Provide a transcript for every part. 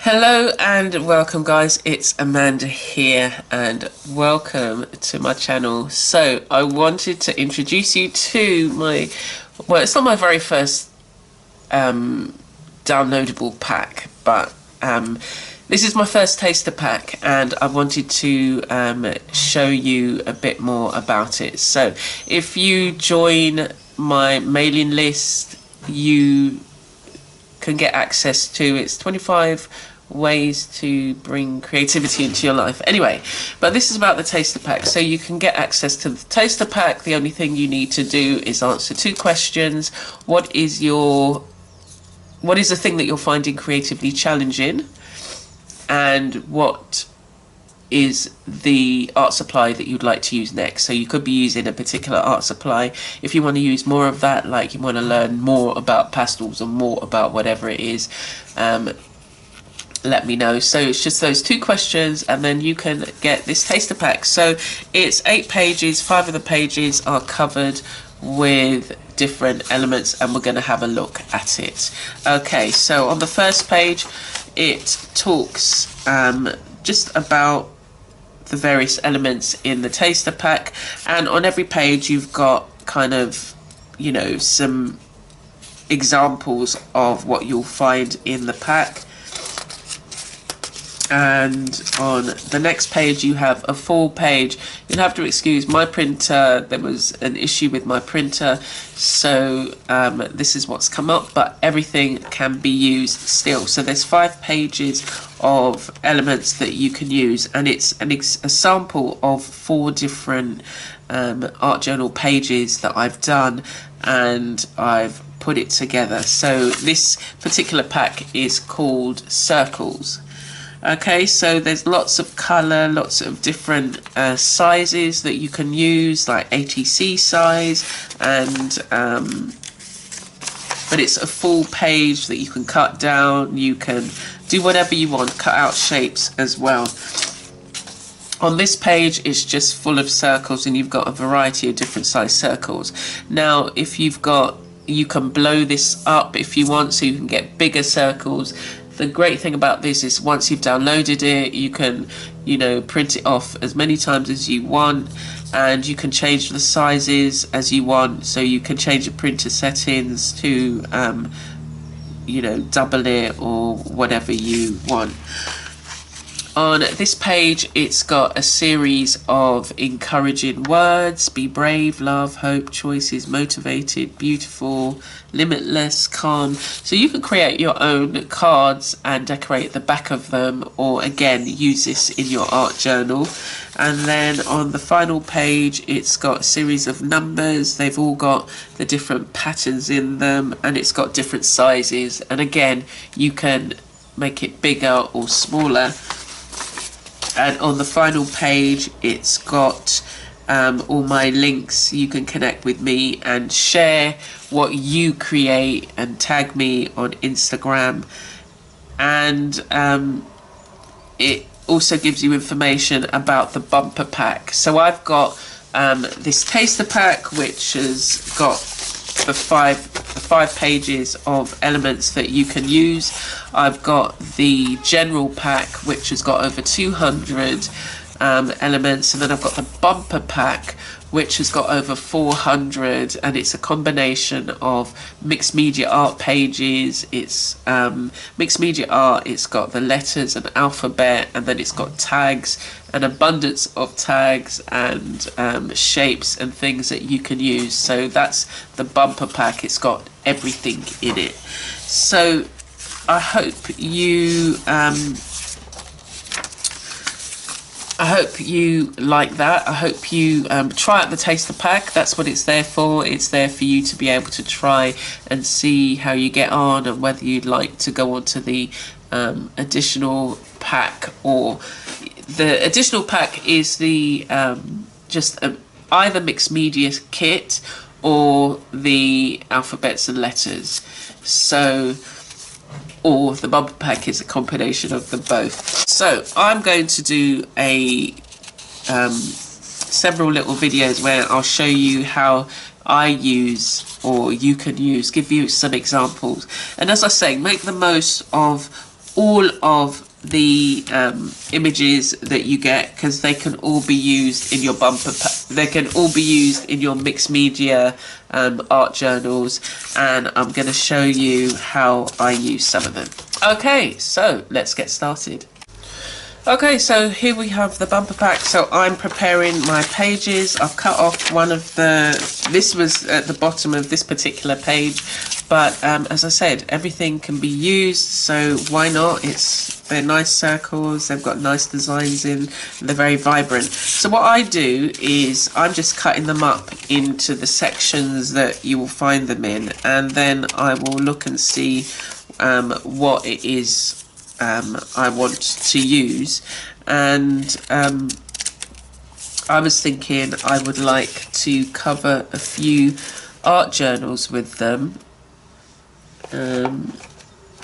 Hello and welcome guys, it's Amanda here and welcome to my channel. So I wanted to introduce you to well, it's not my very first downloadable pack, but this is my first taster pack and I wanted to show you a bit more about it. So if you join my mailing list, you can get access to it's 25 ways to bring creativity into your life. Anyway, but this is about the taster pack. So you can get access to the taster pack. The only thing you need to do is answer 2 questions. What is the thing that you're finding creatively challenging, and what is the art supply that you'd like to use next? So you could be using a particular art supply. If you want to use more of that, like you want to learn more about pastels or more about whatever it is, let me know. So it's just those 2 questions and then you can get this taster pack. So it's 8 pages, 5 of the pages are covered with different elements and we're going to have a look at it. Okay, so on the first page it talks just about the various elements in the taster pack, and on every page you've got kind of, you know, some examples of what you'll find in the pack. And on the next page you have a full page. You'll have to excuse my printer, there was an issue with my printer, so this is what's come up, but everything can be used still. So there's 5 pages of elements that you can use, and it's a sample of 4 different art journal pages that I've done, and I've put it together. So this particular pack is called Circles. Okay, so there's lots of colour, lots of different sizes that you can use, like ATC size, and but it's a full page that you can cut down. You can do whatever you want, cut out shapes as well. On this page it's just full of circles, and you've got a variety of different size circles. Now if you can blow this up if you want, so you can get bigger circles. The great thing about this is once you've downloaded it, you can, you know, print it off as many times as you want, and you can change the sizes as you want. So you can change the printer settings to, you know, double it or whatever you want. On this page it's got a series of encouraging words: be brave, love, hope, choices, motivated, beautiful, limitless, calm. So you can create your own cards and decorate the back of them, or again use this in your art journal. And then on the final page it's got a series of numbers. They've all got the different patterns in them, and it's got different sizes, and again you can make it bigger or smaller. And on the final page it's got all my links. You can connect with me and share what you create and tag me on Instagram. And it also gives you information about the bumper pack. So I've got this taster pack which has got the five pages of elements that you can use. I've got the general pack which has got over 200 elements, and then I've got the bumper pack which has got over 400, and it's a combination of mixed media art pages. It's mixed media art, it's got the letters and alphabet, and then it's got tags, an abundance of tags and shapes and things that you can use. So that's the bumper pack. It's got everything in it. So I hope you like that. I hope you try out the taster pack. That's what it's there for. It's there for you to be able to try and see how you get on, and whether you'd like to go on to the additional pack. Or the additional pack is the just either mixed media kit or the alphabets and letters. So, or the bumper pack is a combination of them both. So I'm going to do a several little videos where I'll show you how I use, or you can use, give you some examples. And as I say, make the most of all of the images that you get, because they can all be used in your bumper they can all be used in your mixed media art journals, and I'm going to show you how I use some of them. Okay, so let's get started. Okay, so here we have the bumper pack. So I'm preparing my pages. I've cut off one of this was at the bottom of this particular page, but as I said, everything can be used, so why not? They're nice circles, they've got nice designs in, they're very vibrant. So what I do is I'm just cutting them up into the sections that you will find them in, and then I will look and see what it is I want to use. And I was thinking I would like to cover a few art journals with them,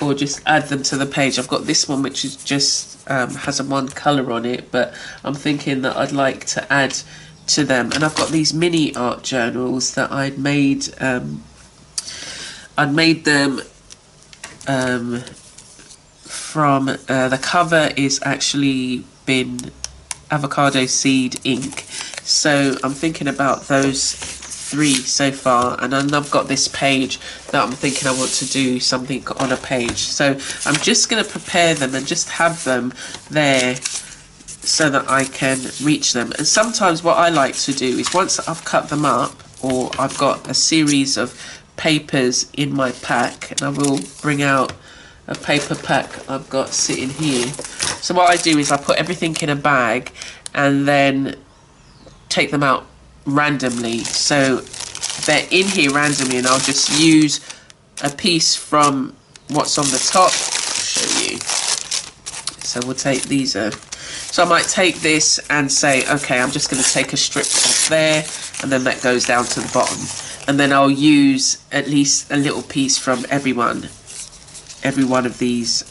or just add them to the page. I've got this one which is just has a one colour on it, but I'm thinking that I'd like to add to them. And I've got these mini art journals that I'd made them from the cover is actually been avocado seed ink, so I'm thinking about those 3 so far, and then I've got this page that I'm thinking I want to do something on a page. So I'm just going to prepare them and just have them there so that I can reach them. And sometimes what I like to do is, once I've cut them up, or I've got a series of papers in my pack, and I will bring out a paper pack I've got sitting here. So what I do is I put everything in a bag and then take them out randomly. So they're in here randomly, and I'll just use a piece from what's on the top. I'll show you. So we'll take these. So I might take this and say, okay, I'm just going to take a strip off there, and then that goes down to the bottom. And then I'll use at least a little piece from every one of these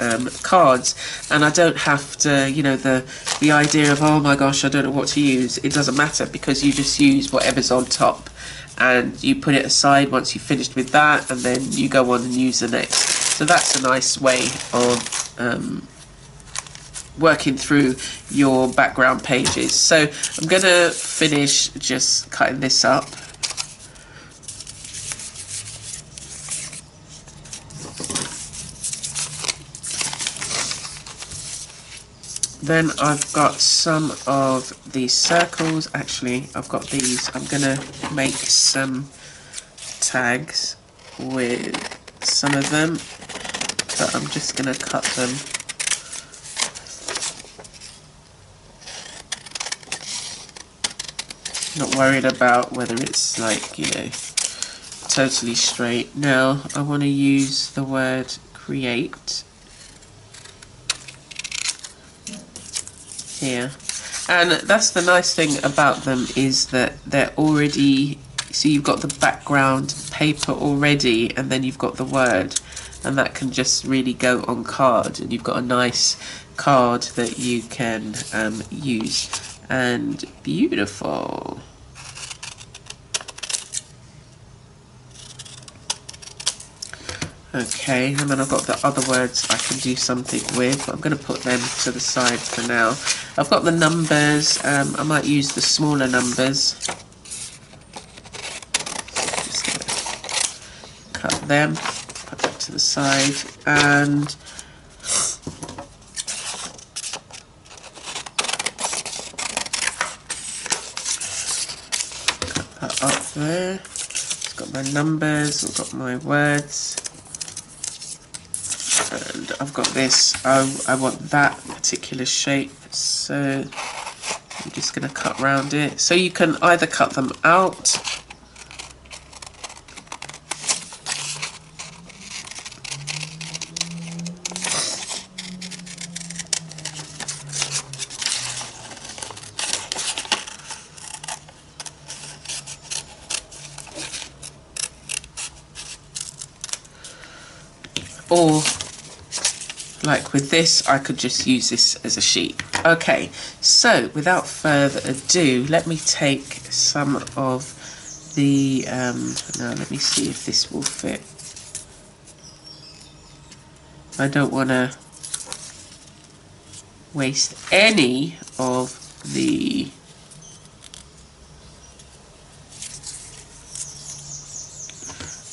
cards, and I don't have to, you know, the idea of, oh my gosh, I don't know what to use. It doesn't matter, because you just use whatever's on top and you put it aside once you've finished with that, and then you go on and use the next. So that's a nice way of working through your background pages. So I'm gonna finish just cutting this up. Then I've got some of these circles. Actually, I've got these. I'm gonna make some tags with some of them, but I'm just gonna cut them. Not worried about whether it's, like, you know, totally straight. Now I want to use the word create here, and that's the nice thing about them, is that they're already, so you've got the background paper already, and then you've got the word, and that can just really go on card, and you've got a nice card that you can use. And beautiful. Okay, and then I've got the other words I can do something with. I'm going to put them to the side for now. I've got the numbers. I might use the smaller numbers. Just going to cut them, put that to the side, and cut that up there. I've got my numbers, I've got my words. And I've got this, I want that particular shape, so I'm just going to cut around it. So you can either cut them out, or like with this, I could just use this as a sheet. Okay, so without further ado, let me take some of the, now let me see if this will fit. I don't want to waste any of the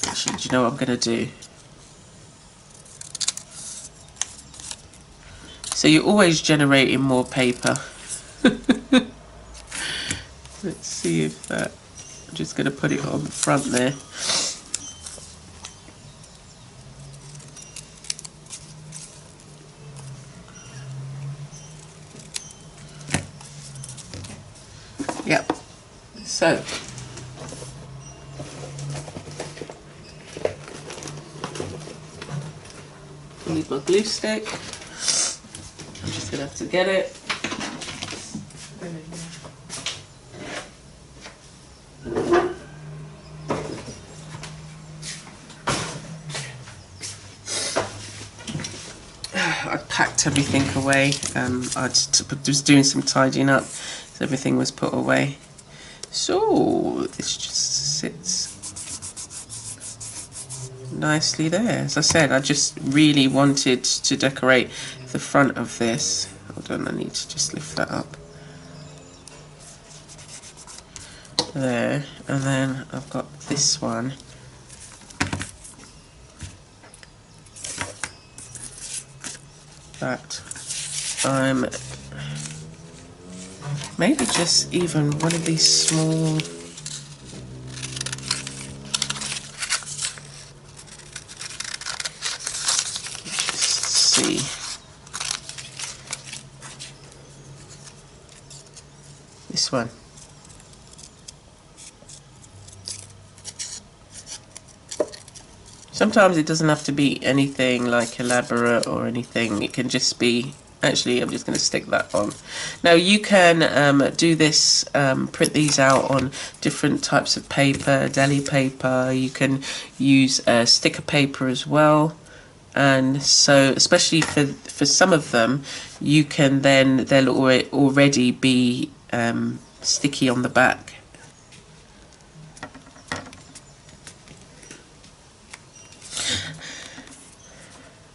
actually, do you know what I'm going to do? So you're always generating more paper. Let's see if that, I'm just going to put it on the front there. Yep. So I need my glue stick. I'm just gonna have to get it. I packed everything away. I was doing some tidying up, so everything was put away. So this just sits nicely there. As I said, I just really wanted to decorate the front of this. Hold on, I need to just lift that up. There, and then I've got this one. That I'm maybe just even one of these small this one. Sometimes it doesn't have to be anything like elaborate or anything. It can just be, actually I'm just going to stick that on. Now you can do this, print these out on different types of paper, deli paper. You can use sticker paper as well. And so especially for some of them, you can then, they'll already be sticky on the back.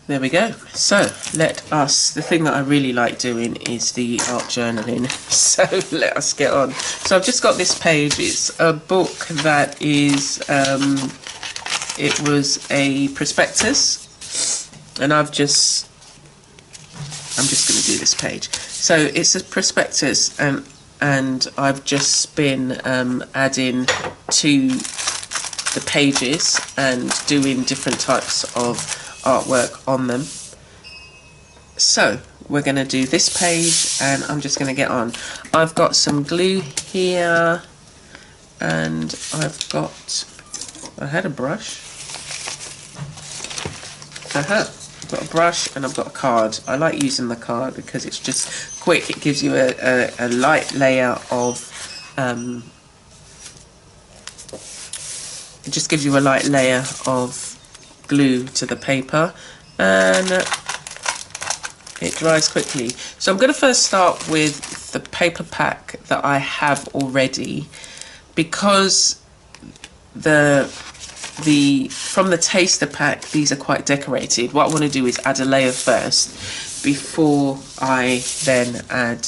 There we go. So let us, the thing that I really like doing is the art journaling. So let us get on. So I've just got this page. It's a book that is, it was a prospectus, and I'm just going to do this page. So it's a prospectus, and I've just been adding to the pages and doing different types of artwork on them. So we're going to do this page, and I'm just going to get on. I've got some glue here, and I've got, I had a brush. I've got a brush and I've got a card. I like using the card because it's just quick. It gives you a light layer of it just gives you a light layer of glue to the paper, and it dries quickly. So I'm going to first start with the paper pack that I have already, because from the taster pack, these are quite decorated. What I want to do is add a layer first before I then add,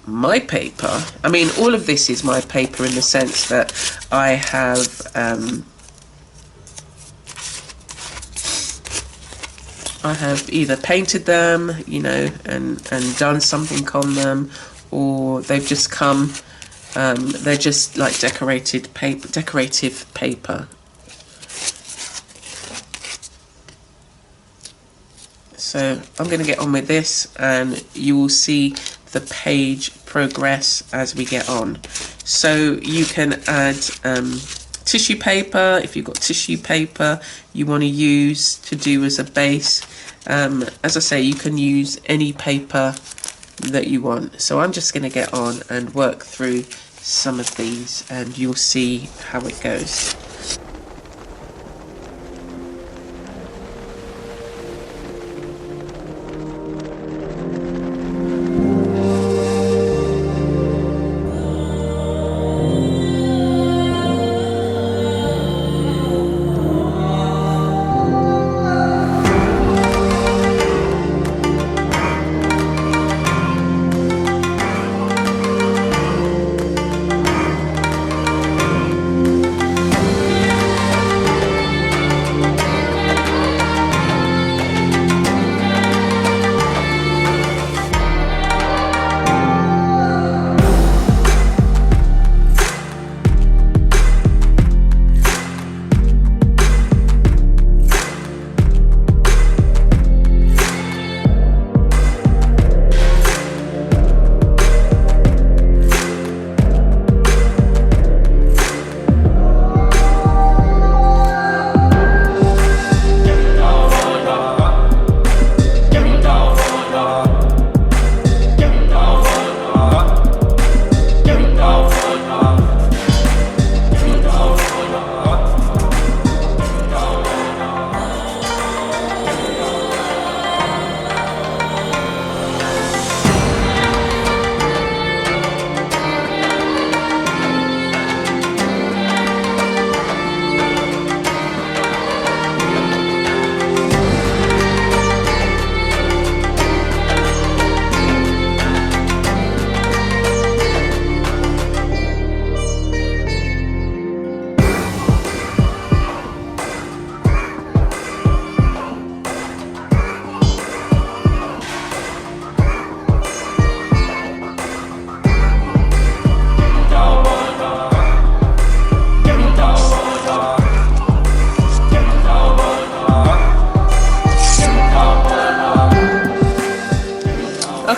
my paper. I mean, all of this is my paper in the sense that I have either painted them, you know, and done something on them, or they've just come, they're just like decorative paper. So I'm going to get on with this, and you will see the page progress as we get on. So you can add tissue paper if you've got tissue paper you want to use to do as a base. As I say, you can use any paper that you want. So I'm just going to get on and work through some of these, and you'll see how it goes.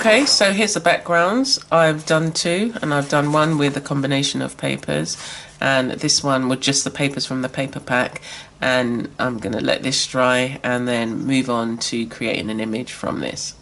Okay, so here's the backgrounds. I've done two, and I've done one with a combination of papers, and this one with just the papers from the paper pack. And I'm going to let this dry and then move on to creating an image from this.